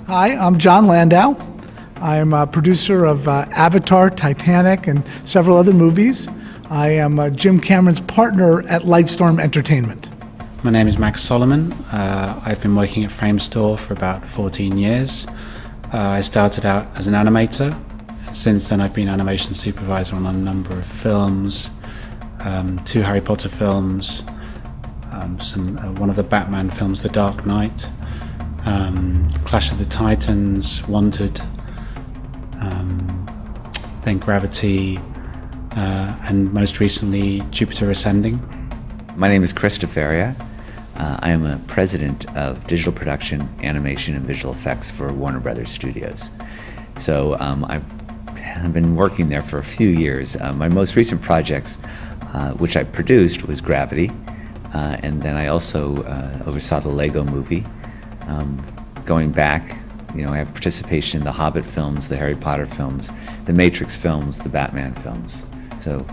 Hi, I'm Jon Landau. I am a producer of Avatar, Titanic, and several other movies. I am Jim Cameron's partner at Lightstorm Entertainment. My name is Max Solomon. I've been working at Framestore for about 14 years. I started out as an animator. Since then I've been animation supervisor on a number of films, 2 Harry Potter films, one of the Batman films, The Dark Knight, Clash of the Titans, Wanted, then Gravity, and most recently Jupiter Ascending. My name is Chris DeFaria. I am a president of digital production, animation, and visual effects for Warner Brothers Studios. So I've been working there for a few years. My most recent projects, which I produced, was Gravity, and then I also oversaw the Lego movie. Going back, I have participation in the Hobbit films, the Harry Potter films, the Matrix films, the Batman films. So,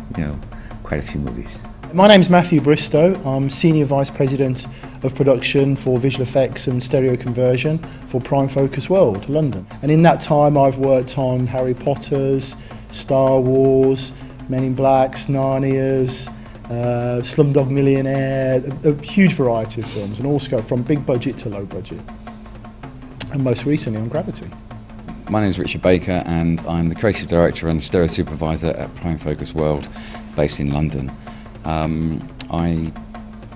quite a few movies. My name's Matthew Bristowe. I'm Senior Vice President of Production for Visual Effects and Stereo Conversion for Prime Focus World, London. And in that time I've worked on Harry Potter's, Star Wars, Men in Black's, Narnia's, Slumdog Millionaire, a huge variety of films, and all scope from big budget to low budget. And most recently on Gravity. My name is Richard Baker and I'm the Creative Director and Stereo Supervisor at Prime Focus World, based in London. I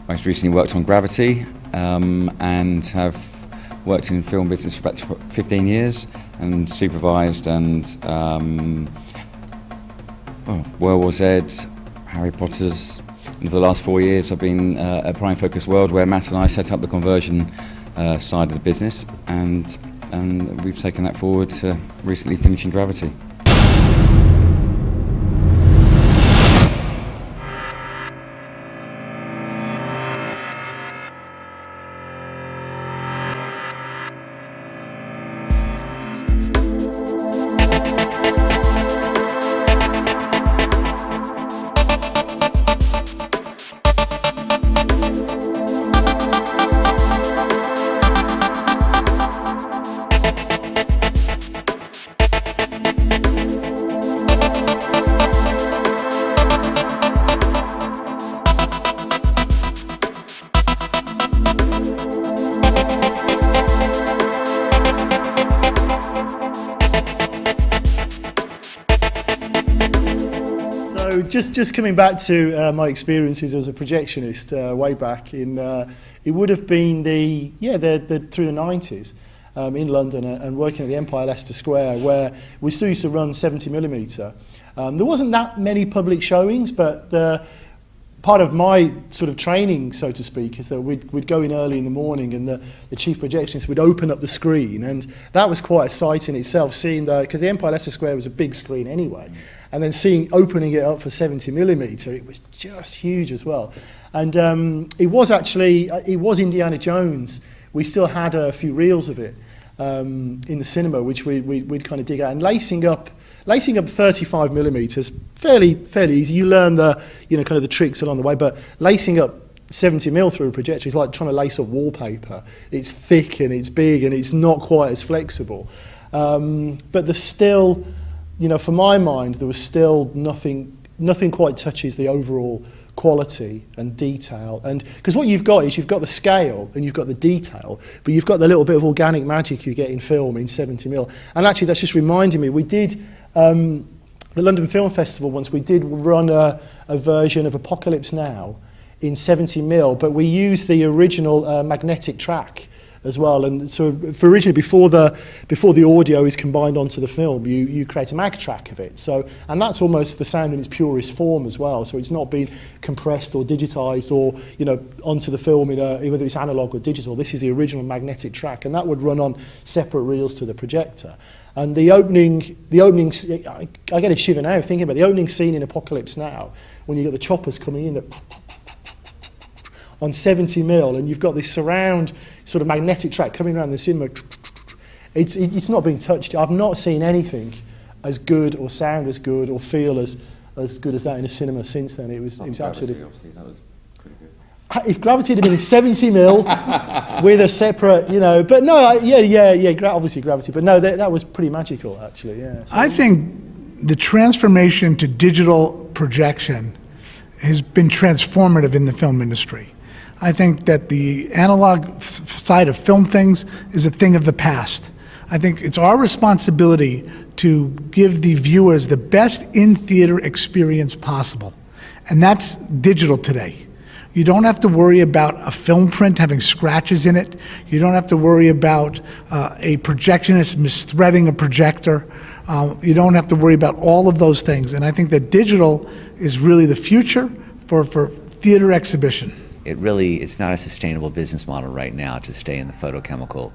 most recently worked on Gravity and have worked in film business for about 15 years and supervised and World War Z, Harry Potter's. And for the last 4 years I've been at Prime Focus World, where Matt and I set up the conversion side of the business, and we've taken that forward to recently finishing Gravity. Just coming back to my experiences as a projectionist way back in, it would have been through the 90s in London and working at the Empire Leicester Square, where we still used to run 70mm. There wasn't that many public showings, but part of my sort of training, so to speak, is that we'd go in early in the morning and the chief projectionist would open up the screen, and that was quite a sight in itself, seeing because the Empire Leicester Square was a big screen anyway, and then opening it up for 70mm, it was just huge as well. And it was Indiana Jones. We still had a few reels of it in the cinema, which we'd kind of dig out, and lacing up 35mm, fairly easy. You learn the kind of the tricks along the way, but lacing up 70mm through a projector is like trying to lace up wallpaper. It's thick and it's big and it's not quite as flexible. But there's still, for my mind, there was still nothing quite touches the overall quality and detail. And because what you've got is you've got the scale and you've got the detail, but you've got the little bit of organic magic you get in film in 70mm. And actually, that's just reminding me, we did the London Film Festival once. We did run a version of Apocalypse Now in 70mm, but we used the original magnetic track as well. And so for originally, before the audio is combined onto the film, you create a mag track of it. So, and that's almost the sound in its purest form as well. So it's not been compressed or digitized or onto the film in whether it's analog or digital. This is the original magnetic track, and that would run on separate reels to the projector. And the opening, I get a shiver now thinking about the opening scene in Apocalypse Now, when you've got the choppers coming in on 70mm, and you've got this surround sort of magnetic track coming around the cinema. It's not been touched. I've not seen anything as good or sound as good or feel as good as that in a cinema since then. It was absolutely. That was pretty good. If Gravity had been in 70 mil with a separate, you know, but no, obviously Gravity, but no, that was pretty magical, actually, yeah. So, I think the transformation to digital projection has been transformative in the film industry. I think that the analog side of film things is a thing of the past. I think it's our responsibility to give the viewers the best in-theater experience possible, and that's digital today. You don't have to worry about a film print having scratches in it. You don't have to worry about a projectionist misthreading a projector. You don't have to worry about all of those things. And I think that digital is really the future for theater exhibition. It's not a sustainable business model right now to stay in the photochemical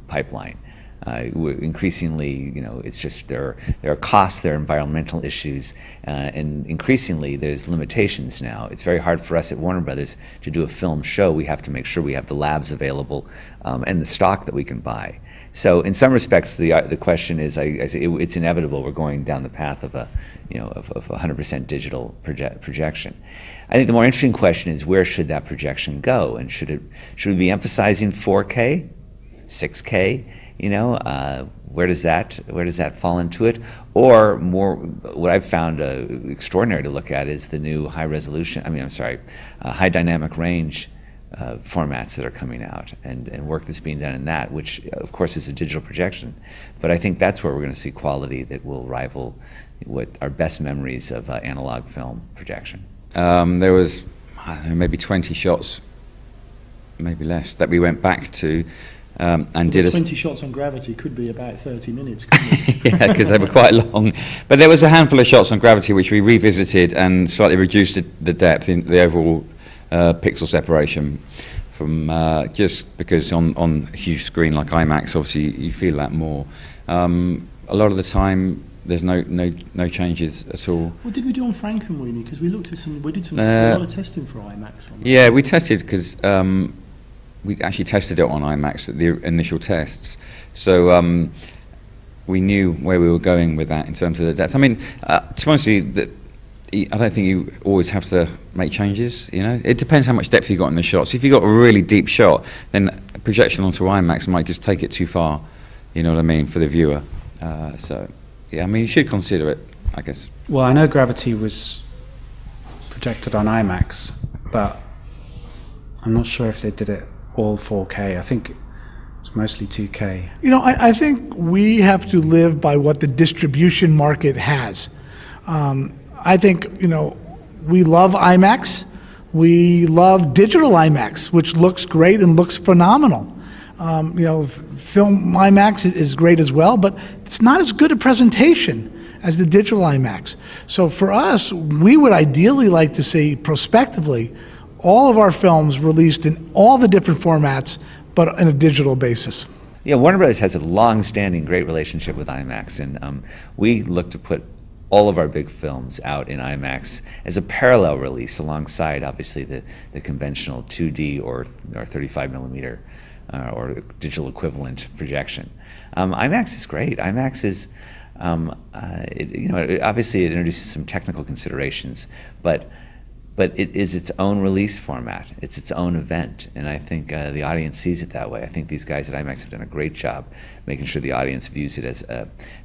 pipeline. Increasingly, you know, it's just there are costs, there are environmental issues, and increasingly there's limitations now. It's very hard for us at Warner Brothers to do a film show. We have to make sure we have the labs available and the stock that we can buy. So in some respects, the question is, it's inevitable. We're going down the path of a 100% digital projection. I think the more interesting question is, where should that projection go, and should we be emphasizing 4K, 6K? You know, where does that fall into it? Or more, what I've found extraordinary to look at is the new high dynamic range formats that are coming out, and work that's being done in that, which of course is a digital projection. But I think that's where we're going to see quality that will rival what our best memories of analog film projection. There was, I don't know, maybe 20 shots, maybe less, that we went back to. And did 20 shots on Gravity could be about 30 minutes, couldn't it? Yeah, because they were quite long. But there was a handful of shots on Gravity which we revisited and slightly reduced the depth in the overall pixel separation from just because on a huge screen like IMAX, obviously you feel that more. A lot of the time there's no changes at all. What did we do on Frankenweenie? Because we did a lot of testing for IMAX on that. Yeah, we tested because we actually tested it on IMAX at the initial tests, so we knew where we were going with that in terms of the depth. I mean, to be honest with you, I don't think you always have to make changes. You know, it depends how much depth you got in the shots. If you got a really deep shot, then projection onto IMAX might just take it too far. You know what I mean, for the viewer. So, yeah, I mean, you should consider it, I guess. Well, I know Gravity was projected on IMAX, but I'm not sure if they did it all 4K. I think it's mostly 2K. You know, I think we have to live by what the distribution market has. I think, you know, we love IMAX. We love digital IMAX, which looks great and looks phenomenal. You know, film IMAX is great as well, but it's not as good a presentation as the digital IMAX. So for us, we would ideally like to see prospectively all of our films released in all the different formats, but on a digital basis. Yeah, Warner Brothers has a long-standing great relationship with IMAX, and we look to put all of our big films out in IMAX as a parallel release alongside, obviously, the conventional 2D or 35 millimeter or digital equivalent projection. IMAX is great. IMAX is, obviously it introduces some technical considerations, but it is its own release format. It's its own event, and I think the audience sees it that way. I think these guys at IMAX have done a great job making sure the audience views it as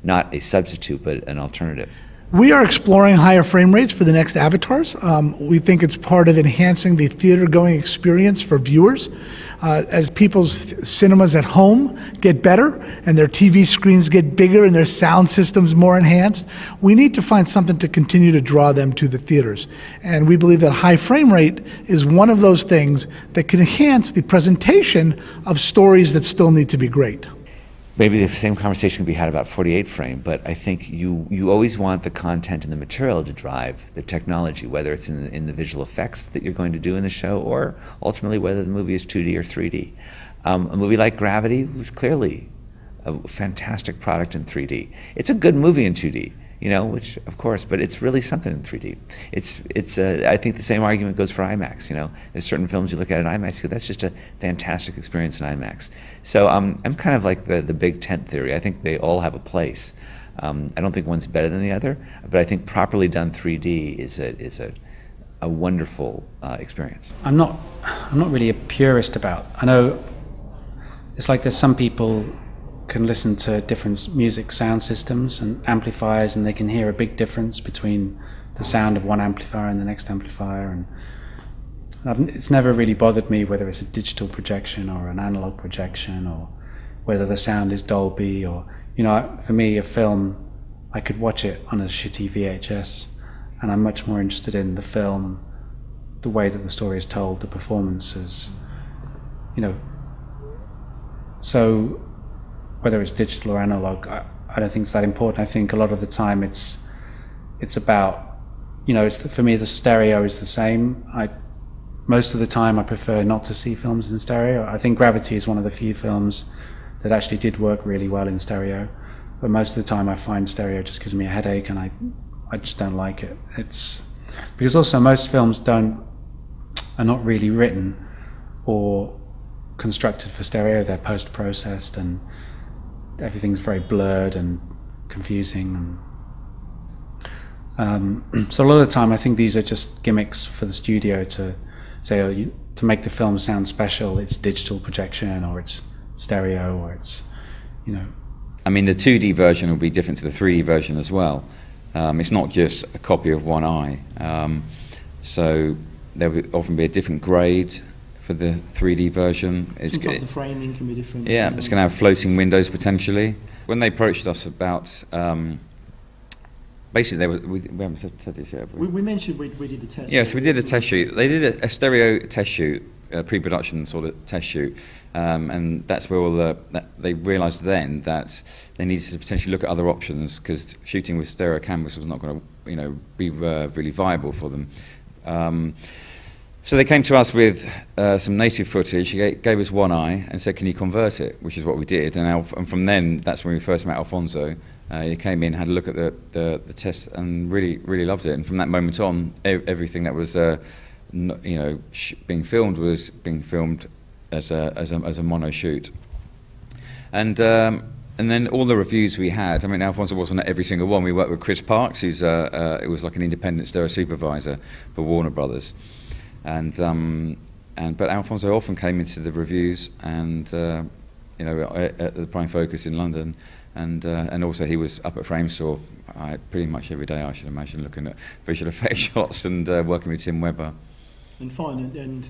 not a substitute, but an alternative. We are exploring higher frame rates for the next Avatars. We think it's part of enhancing the theater-going experience for viewers. As people's cinemas at home get better and their TV screens get bigger and their sound systems more enhanced, we need to find something to continue to draw them to the theaters. And we believe that high frame rate is one of those things that can enhance the presentation of stories that still need to be great. Maybe the same conversation can be had about 48 frame, but I think you always want the content and the material to drive the technology, whether it's in the visual effects that you're going to do in the show, or ultimately whether the movie is 2D or 3D. A movie like Gravity was clearly a fantastic product in 3D. It's a good movie in 2D, you know, which of course, but it's really something in 3D. I think the same argument goes for IMAX. You know, there's certain films you look at in IMAX, you go, that's just a fantastic experience in IMAX. So I'm kind of like the big tent theory. I think they all have a place. I don't think one's better than the other, but I think properly done 3D is a wonderful experience. I'm not really a purist about. I know it's like there's some people can listen to different music sound systems and amplifiers, and they can hear a big difference between the sound of one amplifier and the next amplifier. And it's never really bothered me whether it's a digital projection or an analog projection, or whether the sound is Dolby, or, you know, for me, a film, I could watch it on a shitty VHS, and I'm much more interested in the film, the way that the story is told, the performances, you know. So whether it's digital or analog, I don't think it's that important. I think a lot of the time it's about, you know, for me the stereo is the same. Most of the time I prefer not to see films in stereo. I think Gravity is one of the few films that actually did work really well in stereo, but most of the time I find stereo just gives me a headache, and I just don't like it. It's because also most films are not really written or constructed for stereo. They're post-processed, and everything's very blurred and confusing. So a lot of the time I think these are just gimmicks for the studio to say, oh, to make the film sound special, it's digital projection, or it's stereo, or it's, you know. I mean, the 2D version will be different to the 3D version as well. It's not just a copy of one eye. So there will often be a different grade for the 3D version. Sometimes the framing can be different. Yeah, it's going to have floating windows potentially. When they approached us about, basically, we haven't said this yet. We mentioned we did a test. Yeah, so we did a test shoot. They did a stereo test shoot, a pre-production sort of test shoot, and that's where all they realised then that they needed to potentially look at other options, because shooting with stereo cameras was not going to, you know, be really viable for them. So they came to us with some native footage. He gave us one eye and said, "Can you convert it?" Which is what we did. And from then, that's when we first met Alfonso. He came in, had a look at the test, and really loved it. And from that moment on, everything that was being filmed was being filmed as a mono shoot. And then all the reviews we had. I mean, Alfonso wasn't at every single one. We worked with Chris Parks, who's it was like an independent stereo supervisor for Warner Brothers. But Alfonso often came into the reviews, and at the Prime Focus in London, and also he was up at Framestore pretty much every day, I should imagine, looking at visual effects shots and working with Tim Webber. And fine,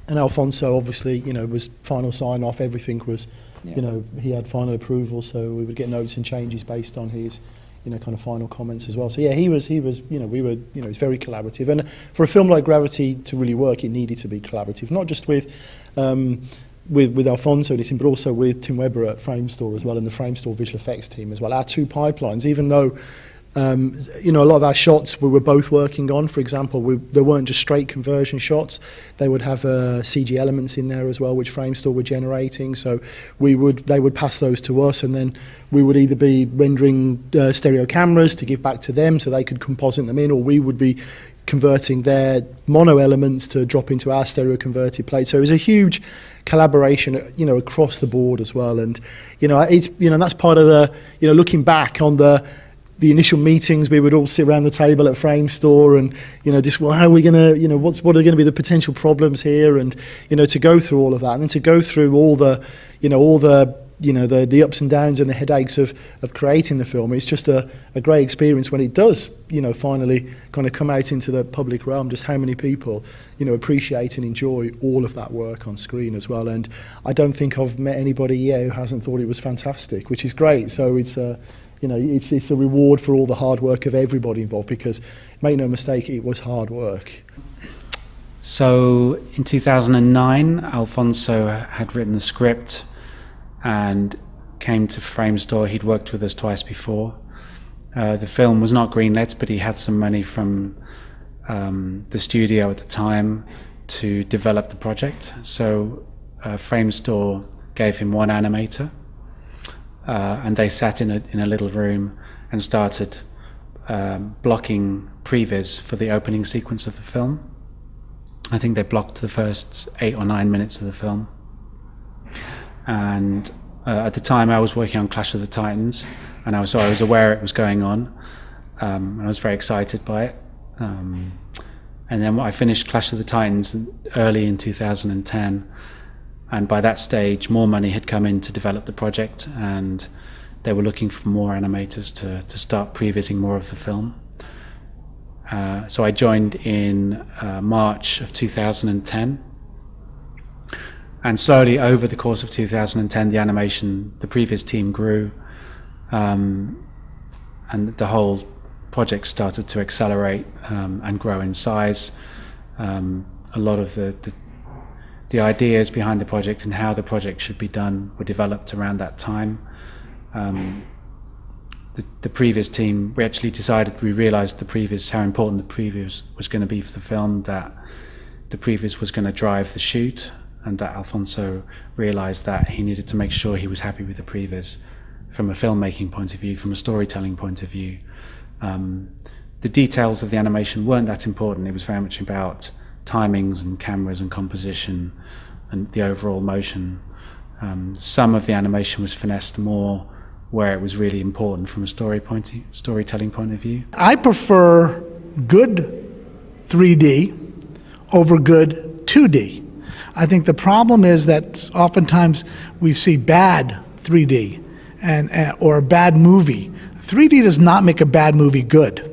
and Alfonso obviously, was final sign off. Everything was, he had final approval, so we would get notes and changes based on his, kind of final comments as well. So yeah, he was, he's very collaborative. And for a film like Gravity to really work, it needed to be collaborative, not just with Alfonso and him, but also with Tim Webber at Framestore as well, and the Framestore visual effects team as well. Our two pipelines, even though a lot of our shots we were both working on, for example, there weren't just straight conversion shots. They would have CG elements in there as well, which Framestore were generating. So they would pass those to us, and then we would either be rendering stereo cameras to give back to them so they could composite them in, or we would be converting their mono elements to drop into our stereo converted plate. So it was a huge collaboration, across the board as well. And it's that's part of the looking back on the initial meetings. We would all sit around the table at Framestore and just, well, how are we going to what are going to be the potential problems here, and to go through all of that, and then to go through all the the ups and downs and the headaches of creating the film. It's just a great experience when it does finally kind of come out into the public realm, just how many people appreciate and enjoy all of that work on screen as well. And I don't think I've met anybody yet who hasn't thought it was fantastic, which is great. So it's it's a reward for all the hard work of everybody involved, because make no mistake, it was hard work. So in 2009, Alfonso had written the script and came to Framestore. He'd worked with us twice before. The film was not greenlit, but he had some money from the studio at the time to develop the project. So Framestore gave him one animator, and they sat in a little room and started blocking previs for the opening sequence of the film. I think they blocked the first 8 or 9 minutes of the film. And at the time I was working on Clash of the Titans, and I was aware it was going on, and I was very excited by it. And then I finished Clash of the Titans early in 2010, and by that stage more money had come in to develop the project, and they were looking for more animators to start prevising more of the film. So I joined in March of 2010, and slowly over the course of 2010 the previs team grew, and the whole project started to accelerate and grow in size. A lot of the ideas behind the project and how the project should be done were developed around that time. The previs team, we realized how important the previs was going to be for the film, that the previs was going to drive the shoot, and that Alfonso realized that he needed to make sure he was happy with the previs from a filmmaking point of view, from a storytelling point of view. The details of the animation weren't that important. It was very much about timings and cameras and composition and the overall motion. Some of the animation was finessed more where it was really important from a storytelling point of view. I prefer good 3D over good 2D. I think the problem is that oftentimes we see bad 3D or a bad movie. 3D does not make a bad movie good.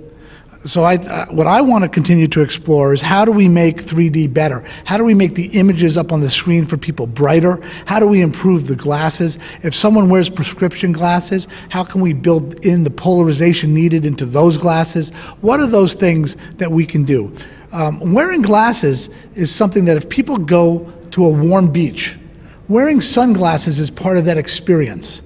So what I want to continue to explore is, how do we make 3D better? How do we make the images up on the screen for people brighter? How do we improve the glasses? If someone wears prescription glasses, how can we build in the polarization needed into those glasses? What are those things that we can do? Wearing glasses is something that if people go to a warm beach, wearing sunglasses is part of that experience.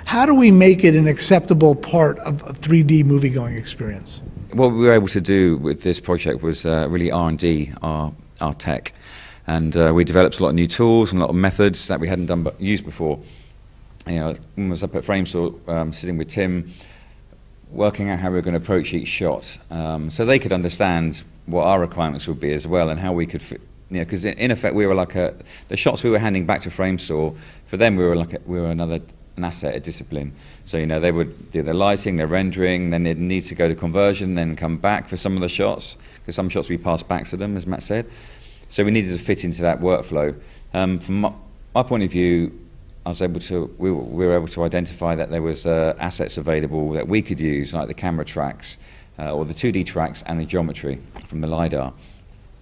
How do we make it an acceptable part of a 3D movie-going experience? What we were able to do with this project was really R&D our tech, and we developed a lot of new tools and a lot of methods that we hadn't used before. You know, I was up at Framestore sitting with Tim, working out how we were going to approach each shot, so they could understand what our requirements would be as well, and how we could fit. You know, because in effect we were like the shots we were handing back to Framestore, for them we were an asset, a discipline. So, you know, they would do their lighting, their rendering, then they'd need to go to conversion, then come back for some of the shots, because some shots we passed back to them, as Matt said. So we needed to fit into that workflow. From my point of view, we were able to identify that there was assets available that we could use, like the camera tracks, or the 2D tracks, and the geometry from the LiDAR,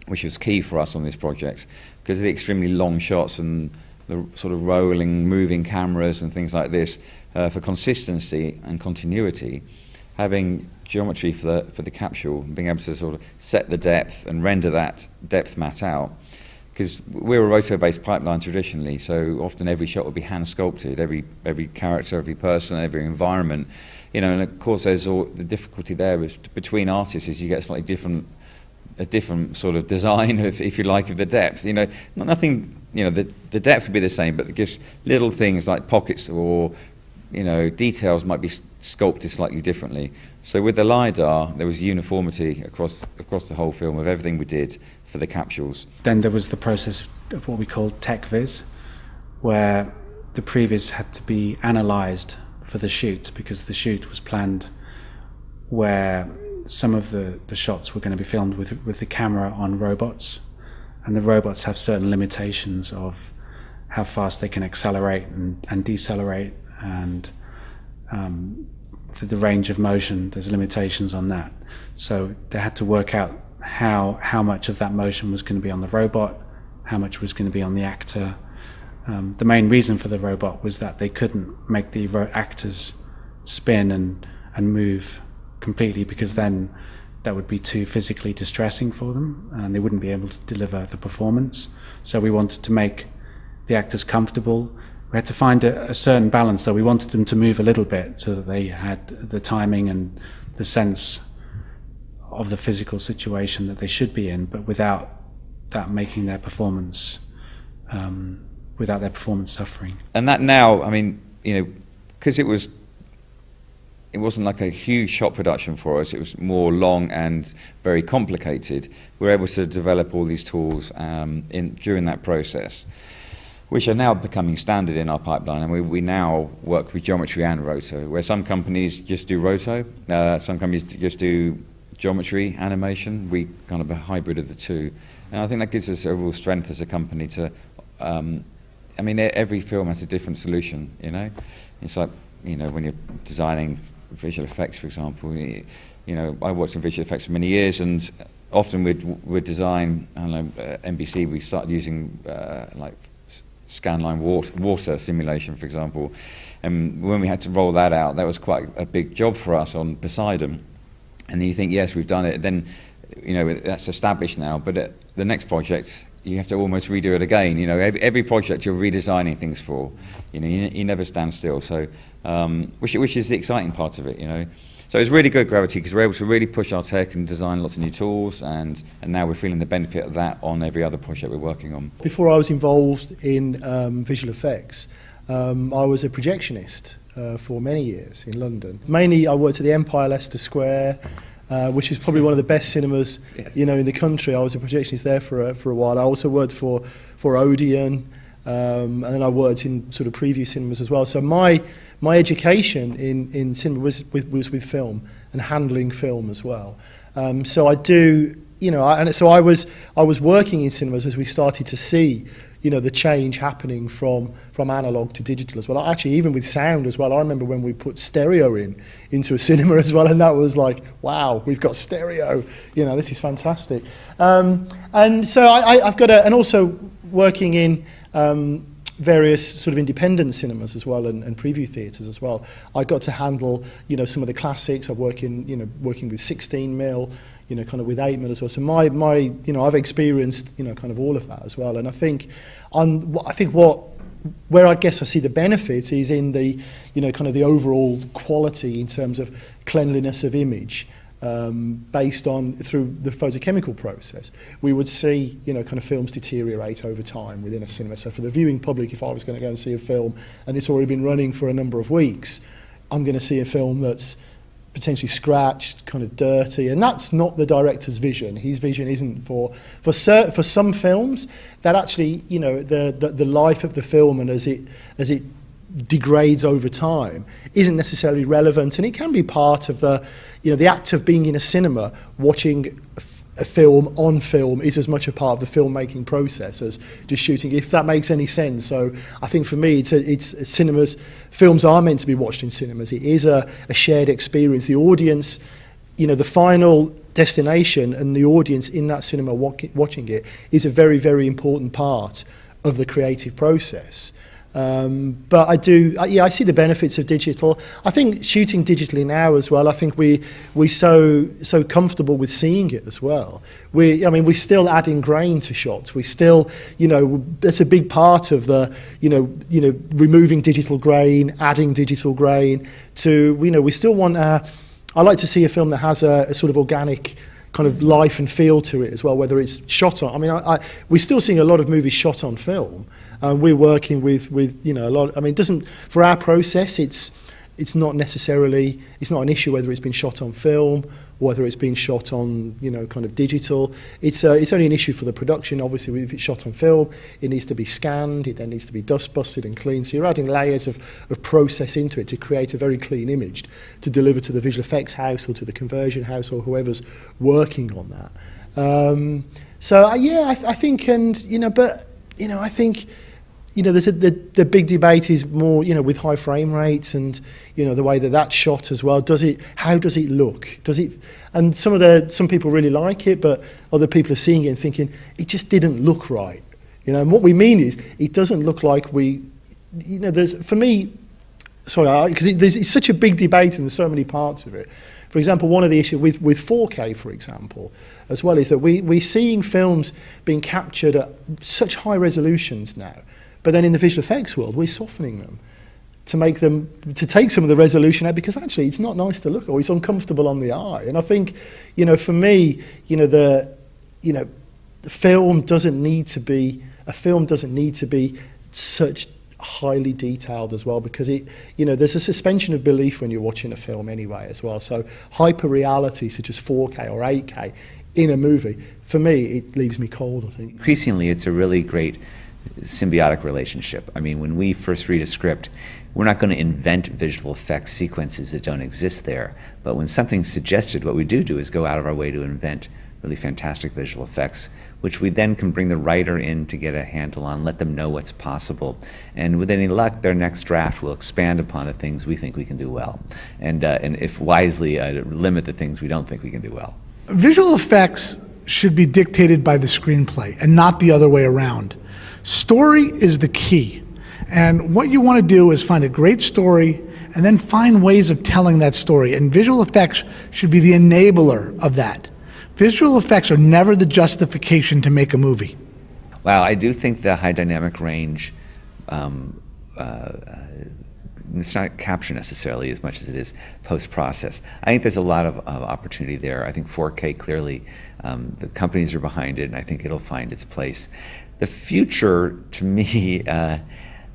which was key for us on this project, because of the extremely long shots and the sort of rolling, moving cameras and things like this. For consistency and continuity, having geometry for the capsule, and being able to sort of set the depth and render that depth matte out, because we're a roto-based pipeline traditionally, so often every shot would be hand sculpted, every character, every person, every environment, you know. And of course there's the difficulty there is between artists is you get slightly a different sort of design, if you like, of the depth. You know, nothing. You know, the depth would be the same, but just little things like pockets or, you know, details might be sculpted slightly differently. So with the LiDAR, there was uniformity across the whole film of everything we did for the capsules. Then there was the process of what we called tech viz, where the previs had to be analysed for the shoot, because the shoot was planned where some of the shots were going to be filmed with the camera on robots, and the robots have certain limitations of how fast they can accelerate and decelerate, and for the range of motion there's limitations on that. So they had to work out how much of that motion was going to be on the robot, how much was going to be on the actor. The main reason for the robot was that they couldn't make the actors spin and move completely, because then that would be too physically distressing for them and they wouldn't be able to deliver the performance. So we wanted to make the actors comfortable. We had to find a certain balance, though. We wanted them to move a little bit so that they had the timing and the sense of the physical situation that they should be in, but without that making their performance, without their performance suffering. And that now, I mean, you know, because it wasn't like a huge shot production for us, it was more long and very complicated. We were able to develop all these tools during that process, which are now becoming standard in our pipeline, and we now work with geometry and roto, where some companies just do roto, some companies just do geometry, animation. We kind of a hybrid of the two. And I think that gives us a real strength as a company to, I mean, every film has a different solution, you know? It's like, you know, when you're designing visual effects, for example, you know, I worked in visual effects for many years, and often we'd design, I don't know, NBC, we started using like scanline water simulation, for example. And when we had to roll that out, that was quite a big job for us on Poseidon. And then you think, yes, we've done it. Then, you know, that's established now. But at the next project, you have to almost redo it again. You know, every project you're redesigning things for. You know, you never stand still. So, which is the exciting part of it. You know, so it's really good, Gravity, because we're able to really push our tech and design lots of new tools. And now we're feeling the benefit of that on every other project we're working on. Before I was involved in visual effects, I was a projectionist for many years in London. Mainly, I worked at the Empire Leicester Square, which is probably one of the best cinemas, yes, you know, in the country. I was a projectionist there for a while. I also worked for Odeon, and then I worked in sort of preview cinemas as well. So my education in cinema was with film and handling film as well. So I do, you know, I was working in cinemas as we started to see, you know, the change happening from analog to digital as well. Actually, even with sound as well. I remember when we put stereo into a cinema as well, and that was like, wow, we've got stereo. You know, this is fantastic. And so I've got and also working in various sort of independent cinemas as well, and preview theatres as well. I got to handle, you know, some of the classics. I've working with 16mm, you know, kind of with 8mm as well. So my you know, I've experienced, you know, kind of all of that as well. And I think where I guess I see the benefit is in the, you know, kind of the overall quality in terms of cleanliness of image. Based on through the photochemical process, we would see, you know, kind of films deteriorate over time within a cinema. So for the viewing public, if I was going to go and see a film and it's already been running for a number of weeks, I'm going to see a film that's potentially scratched, kind of dirty, and that's not the director's vision. His vision isn't for some films that actually, you know, the life of the film and as it degrades over time isn't necessarily relevant, and it can be part of the, you know, the act of being in a cinema watching a film on film is as much a part of the filmmaking process as just shooting, if that makes any sense. So I think for me, it's cinemas, films are meant to be watched in cinemas. It is a shared experience. The audience, you know, the final destination and the audience in that cinema watching it is a very, very important part of the creative process. But I see the benefits of digital. I think shooting digitally now as well, I think we're so comfortable with seeing it as well. We're still adding grain to shots. We still, you know, that's a big part of the, you know, removing digital grain, adding digital grain to, you know, we still want I like to see a film that has a sort of organic kind of life and feel to it as well, whether it's shot on. I mean, we're still seeing a lot of movies shot on film. We're working with you know, a lot. I mean, it doesn't, for our process, it's not necessarily, it's not an issue whether it's been shot on film or whether it's been shot on, you know, kind of digital. It's only an issue for the production. Obviously, if it's shot on film, it needs to be scanned, it then needs to be dust busted and cleaned. So you're adding layers of process into it to create a very clean image to deliver to the visual effects house or to the conversion house or whoever's working on that. I think, and, you know, but, you know, I think, you know, there's the big debate is more, you know, with high frame rates and, you know, the way that's shot as well. How does it look? And some people really like it, but other people are seeing it and thinking it just didn't look right. You know, and what we mean is it doesn't look like you know, for me, because it's such a big debate and there's so many parts of it. For example, one of the issues with 4K, for example, as well, is that we're seeing films being captured at such high resolutions now. But then in the visual effects world, we're softening them to take some of the resolution out, because actually it's not nice to look at, or it's uncomfortable on the eye. And I think, you know, for me, you know, the film doesn't need to be such highly detailed as well, because it, you know, there's a suspension of belief when you're watching a film anyway as well. So hyper reality such as 4K or 8K in a movie, for me, it leaves me cold, I think. Increasingly, it's a really great symbiotic relationship. I mean, when we first read a script, we're not going to invent visual effects sequences that don't exist there. But when something's suggested, what we do is go out of our way to invent really fantastic visual effects, which we then can bring the writer in to get a handle on, let them know what's possible. And with any luck, their next draft will expand upon the things we think we can do well. And if wisely, limit the things we don't think we can do well. Visual effects should be dictated by the screenplay and not the other way around. Story is the key. And what you want to do is find a great story and then find ways of telling that story. And visual effects should be the enabler of that. Visual effects are never the justification to make a movie. Wow, I do think the high dynamic range, it's not capture necessarily as much as it is post-process. I think there's a lot of opportunity there. I think 4K clearly, the companies are behind it, and I think it'll find its place. The future, to me,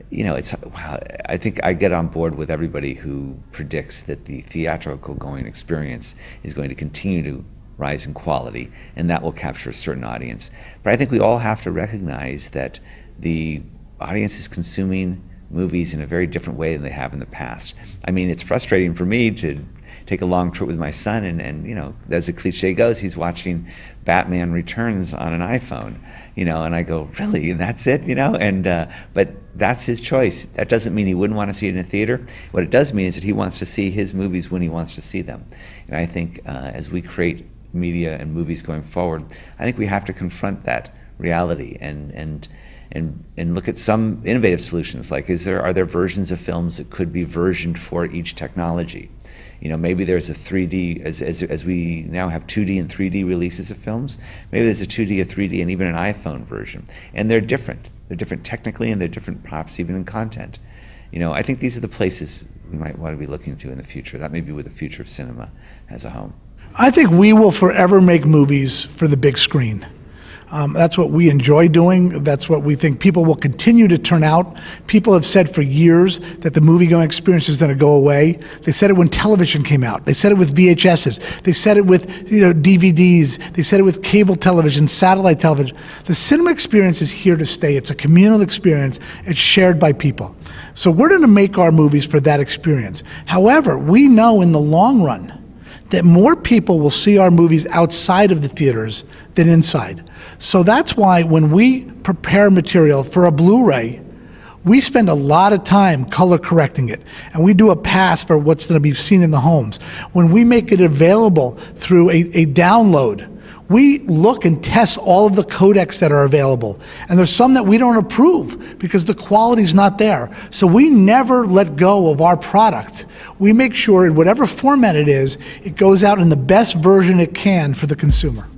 you know, wow, I think I get on board with everybody who predicts that the theatrical going experience is going to continue to rise in quality, and that will capture a certain audience. But I think we all have to recognize that the audience is consuming movies in a very different way than they have in the past. I mean, it's frustrating for me to take a long trip with my son, and you know, as the cliche goes, he's watching Batman Returns on an iPhone, you know, and I go, really, and that's it, you know, and but that's his choice. That doesn't mean he wouldn't want to see it in a theater. What it does mean is that he wants to see his movies when he wants to see them. And I think as we create media and movies going forward, I think we have to confront that reality and look at some innovative solutions. Like, are there versions of films that could be versioned for each technology? You know, maybe there's a 3D, as we now have 2D and 3D releases of films, maybe there's a 2D, a 3D, and even an iPhone version. And they're different. They're different technically, and they're different perhaps even in content. You know, I think these are the places we might want to be looking to in the future. That may be where the future of cinema as a home. I think we will forever make movies for the big screen. That's what we enjoy doing. That's what we think people will continue to turn out. People have said for years that the movie-going experience is going to go away. They said it when television came out. They said it with VHSs. They said it with, you know, DVDs. They said it with cable television, satellite television. The cinema experience is here to stay. It's a communal experience. It's shared by people. So we're going to make our movies for that experience. However, we know in the long run that more people will see our movies outside of the theaters than inside. So that's why when we prepare material for a Blu-ray, we spend a lot of time color correcting it, and we do a pass for what's going to be seen in the homes. When we make it available through a download, we look and test all of the codecs that are available. And there's some that we don't approve because the quality's not there. So we never let go of our product. We make sure in whatever format it is, it goes out in the best version it can for the consumer.